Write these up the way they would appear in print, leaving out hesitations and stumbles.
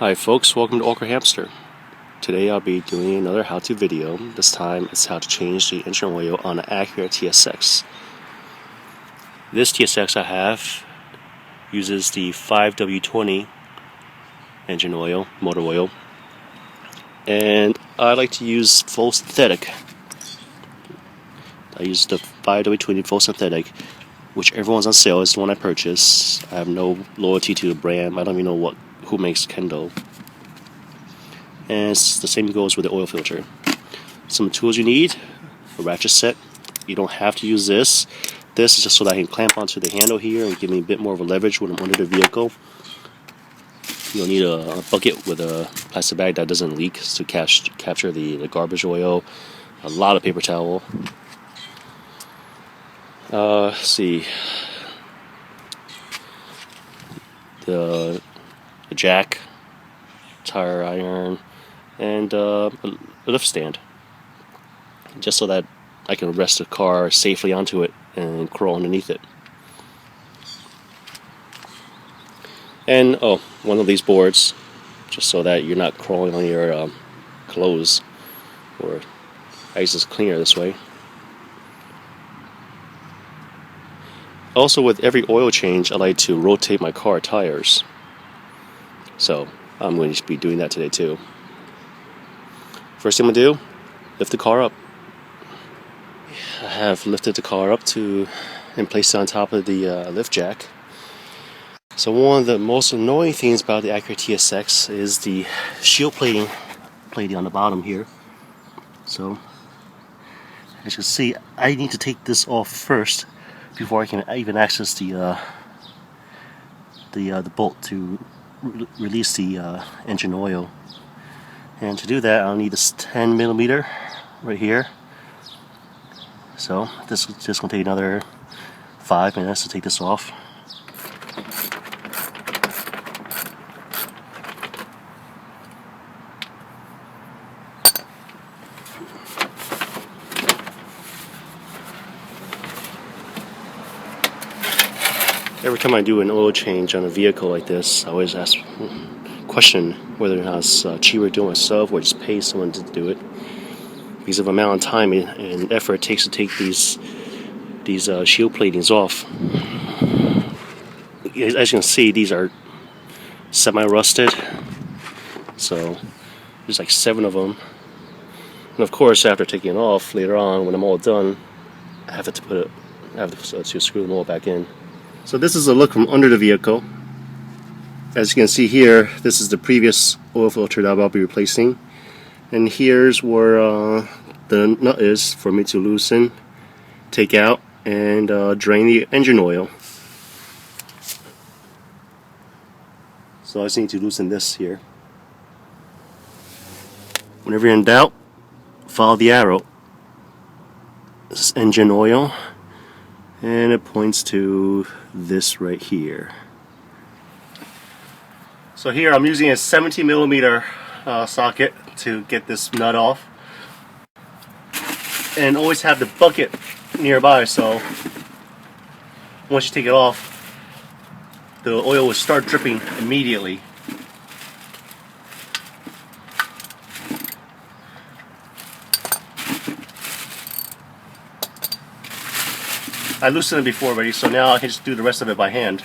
Hi folks, welcome to Awkward Hamster. Today I'll be doing another how-to video. This time it's how to change the engine oil on an Acura TSX. This TSX I have uses the 5W20 engine oil, motor oil, and I like to use full synthetic. I use the 5W20 full synthetic, whichever one's on sale is the one I purchase. I have no loyalty to the brand. I don't even know who makes Kendo. And the same goes with the oil filter. Some tools you need: a ratchet set. You don't have to use this. This is just so that I can clamp onto the handle here and give me a bit more of a leverage when I'm under the vehicle. You'll need a bucket with a plastic bag that doesn't leak to capture the garbage oil. A lot of paper towel. Let's see. The jack, tire iron, and a lift stand, just so that I can rest the car safely onto it and crawl underneath it. And one of these boards, just so that you're not crawling on your clothes, or ice is cleaner this way. Also, with every oil change, I like to rotate my car tires, so I'm going to be doing that today too. First thing I'm going to do, lift the car up. I have lifted the car up and placed it on top of the lift jack. So one of the most annoying things about the Acura TSX is the shield plating on the bottom here. So as you can see, I need to take this off first before I can even access the bolt to release the engine oil. And to do that, I'll need this 10mm right here. So this is just going to take another 5 minutes to take this off. Every time I do an oil change on a vehicle like this, I always question whether or not it's cheaper doing it myself or just pay someone to do it, because of the amount of time and effort it takes to take these shield platings off. As you can see, these are semi-rusted, so there's like 7 of them. And of course, after taking it off later on, when I'm all done, I have to screw them all back in. So this is a look from under the vehicle. As you can see here, this is the previous oil filter that I'll be replacing, and here's where the nut is for me to loosen, take out, and drain the engine oil. So I just need to loosen this here. Whenever you're in doubt, follow the arrow. This is engine oil, and it points to this right here. So here I'm using a 17mm socket to get this nut off, and always have the bucket nearby, so once you take it off, the oil will start dripping immediately. I loosened it before already, so now I can just do the rest of it by hand.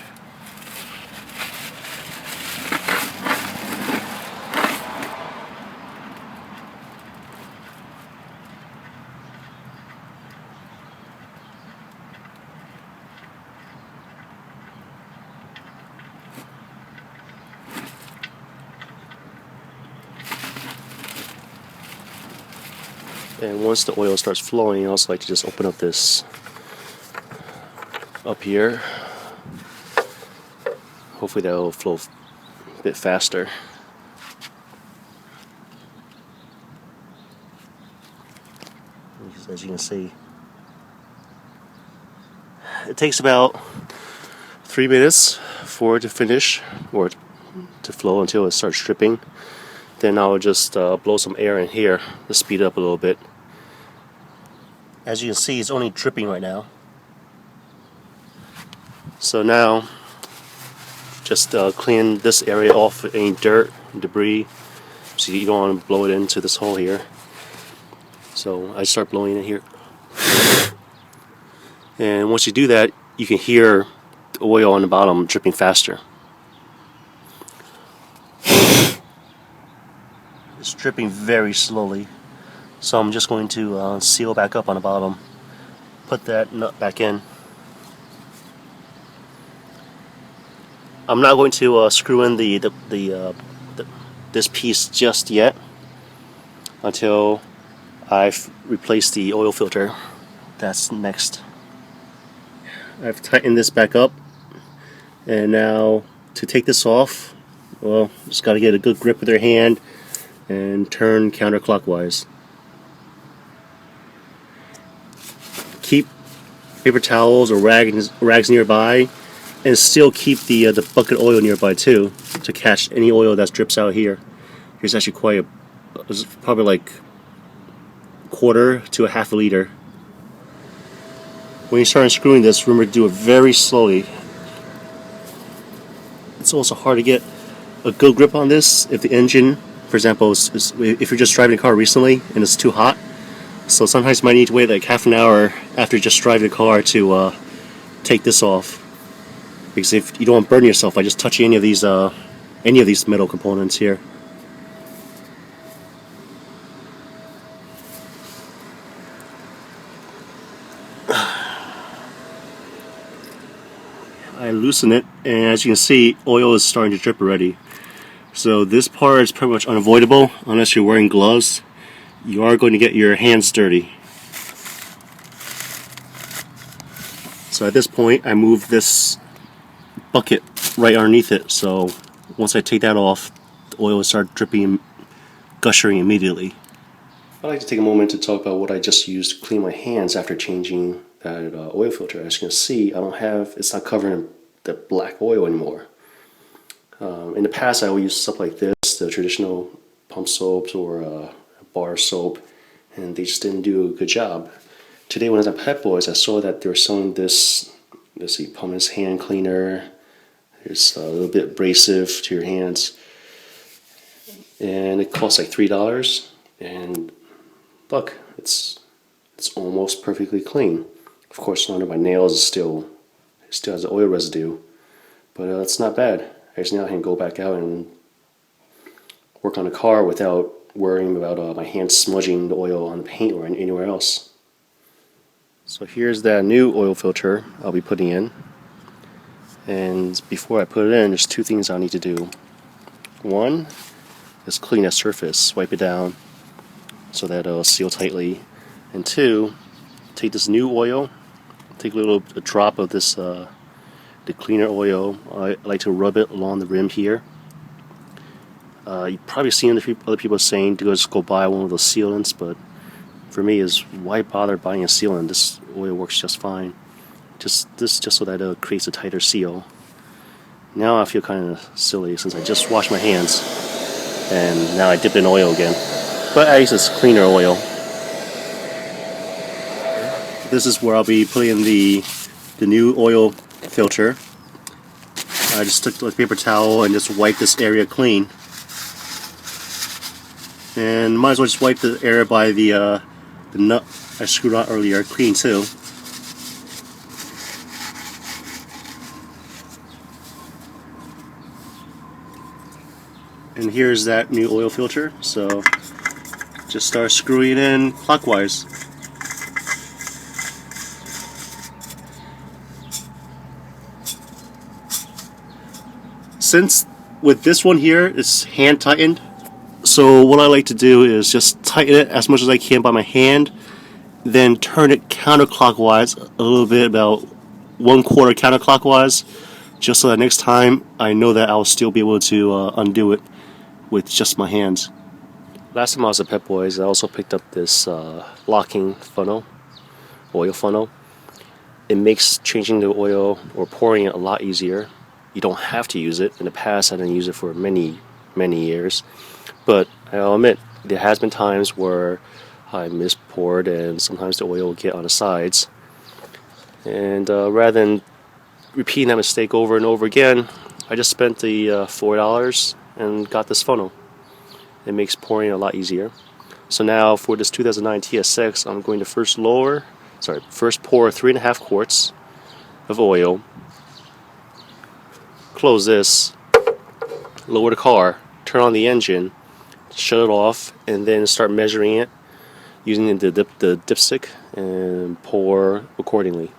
And once the oil starts flowing, I also like to just open up this up here. Hopefully that will flow a bit faster. As you can see, it takes about 3 minutes for it to finish, or to flow until it starts dripping. Then I'll just blow some air in here to speed it up a little bit. As you can see, it's only dripping right now. So now just clean this area off with any dirt, debris, so you don't want to blow it into this hole here. So I start blowing it here, and once you do that, you can hear the oil on the bottom dripping faster. It's dripping very slowly, so I'm just going to seal back up on the bottom, put that nut back in. I'm not going to screw in this piece just yet until I've replaced the oil filter. That's next. I've tightened this back up, and now to take this off, well, just got to get a good grip with your hand and turn counterclockwise. Keep paper towels or rags nearby, and still keep the bucket oil nearby too, to catch any oil that drips out here. Here's actually probably like a quarter to a half a liter. When you start unscrewing this, remember to do it very slowly. It's also hard to get a good grip on this if the engine, for example, if you're just driving a car recently and it's too hot. So sometimes you might need to wait like half an hour after just driving the car to take this off. Because if you don't want to burn yourself by just touching any of these metal components here. I loosen it, and as you can see, oil is starting to drip already. So this part is pretty much unavoidable unless you're wearing gloves. You are going to get your hands dirty. So at this point, I move this bucket right underneath it, so once I take that off, the oil will start dripping, gushing immediately. I'd like to take a moment to talk about what I just used to clean my hands after changing that oil filter. As you can see, it's not covering the black oil anymore. In the past, I would use stuff like this, the traditional pump soaps or bar soap, and they just didn't do a good job. Today, when I was at Pep Boys, I saw that they were selling this, let's see, pumice hand cleaner. It's a little bit abrasive to your hands, and it costs like $3. And look, it's almost perfectly clean. Of course, under my nails it still has the oil residue, but it's not bad. I just now can go back out and work on the car without worrying about my hands smudging the oil on the paint or anywhere else. So here's that new oil filter I'll be putting in. And before I put it in, there's two things I need to do. One is clean that surface, wipe it down so that it'll seal tightly. And two, take this new oil, take a drop of this the cleaner oil. I like to rub it along the rim here. You've probably seen other people saying to just go buy one of those sealants, but for me is why bother buying a sealant? This oil works just fine. Just so that it creates a tighter seal. Now I feel kind of silly since I just washed my hands and now I dipped in oil again. But at least it's cleaner oil. This is where I'll be putting in the new oil filter. I just took the paper towel and just wiped this area clean. And might as well just wipe the area by the nut I screwed out earlier clean too. And here's that new oil filter, so just start screwing it in clockwise. Since with this one here, it's hand tightened, so what I like to do is just tighten it as much as I can by my hand, then turn it counterclockwise a little bit, about 1/4 counterclockwise, just so that next time I know that I'll still be able to undo it with just my hands. Last time I was at Pep Boys, I also picked up this locking funnel, oil funnel. It makes changing the oil or pouring it a lot easier. You don't have to use it. In the past, I didn't use it for many years. But I'll admit, there has been times where I mispoured and sometimes the oil will get on the sides. And rather than repeating that mistake over and over again, I just spent the $4 and got this funnel. It makes pouring a lot easier. So now for this 2009 TSX, I'm going to first pour 3.5 quarts of oil, close this, lower the car, turn on the engine, shut it off, and then start measuring it using the dipstick and pour accordingly.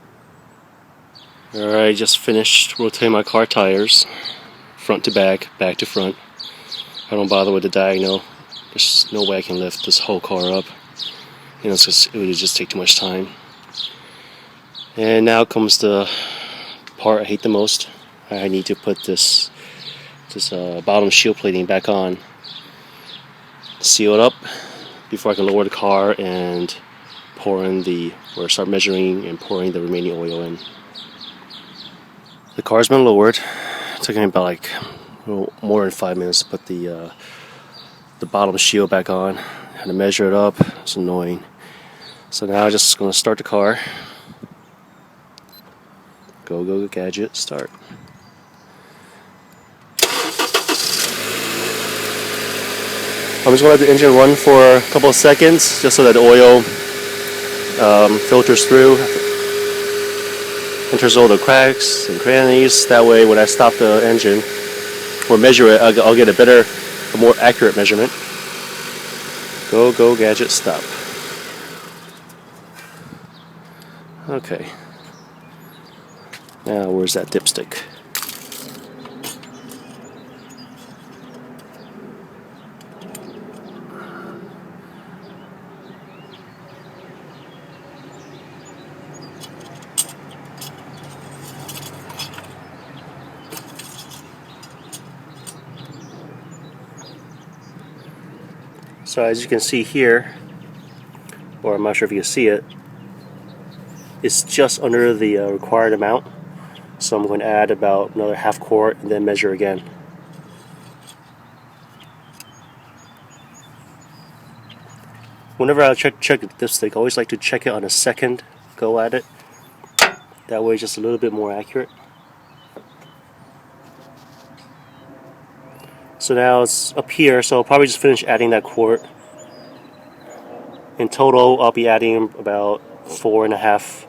Alright, just finished rotating my car tires, front to back, back to front. I don't bother with the diagonal. There's no way I can lift this whole car up. You know, it would just take too much time. And now comes the part I hate the most. I need to put this bottom shield plating back on, seal it up before I can lower the car and start measuring and pouring the remaining oil in. The car's been lowered. It took me about like more than 5 minutes to put the bottom shield back on. Had to measure it up. It's annoying. So now I'm just going to start the car. Go gadget, start. I'm just going to let the engine run for a couple of seconds just so that the oil filters through, enters all the cracks and crannies. That way when I stop the engine or measure it, I'll get a more accurate measurement. Go gadget, stop. Okay. Now where's that dipstick? So as you can see here, or I'm not sure if you can see it, it's just under the required amount. So I'm going to add about another half quart and then measure again. Whenever I check the dipstick, I always like to check it on a second go at it. That way it's just a little bit more accurate. So now it's up here, so I'll probably just finish adding that quart. In total, I'll be adding about 4.5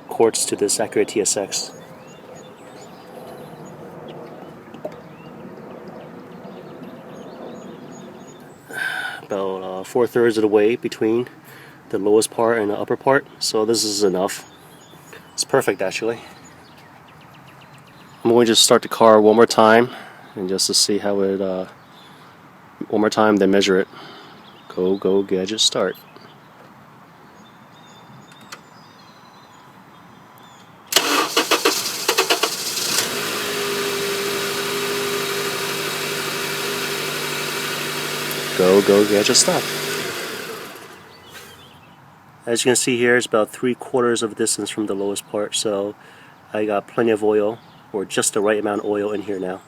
quarts to this Acura TSX. About 4/3 of the way between the lowest part and the upper part, so this is enough. It's perfect actually. I'm going to just start the car one more time and just to see how it one more time, then measure it. Go gadget, start. Go gadget, stop. As you can see here, it's about 3/4 of a distance from the lowest part, so I got plenty of oil, or just the right amount of oil in here now.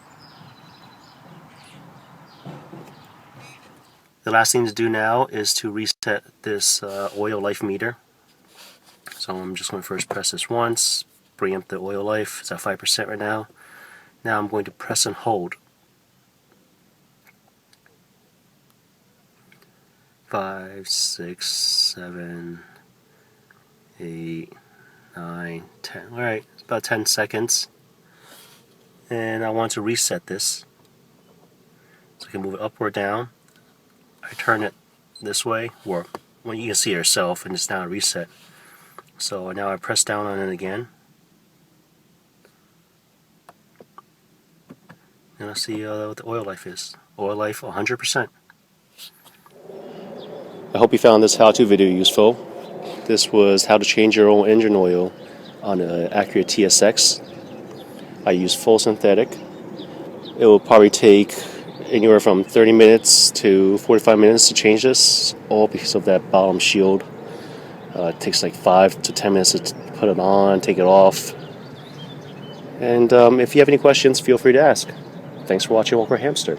The last thing to do now is to reset this oil life meter. So I'm just going to first press this once, bring up the oil life. It's at 5% right now. Now I'm going to press and hold. 5, 6, 7, 8, 9, 10. Alright, it's about 10 seconds. And I want to reset this. So I can move it up or down. I turn it this way, or well, you can see it yourself, and it's now a reset. So now I press down on it again. And I'll see what the oil life is. Oil life 100%. I hope you found this how-to video useful. This was how to change your own engine oil on an Acura TSX. I use full synthetic. It will probably take anywhere from 30 minutes to 45 minutes to change this, all because of that bottom shield. It takes like 5 to 10 minutes to put it on, take it off. And if you have any questions, feel free to ask. Thanks for watching Walker Hamster.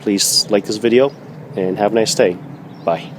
Please like this video and have a nice day. Bye.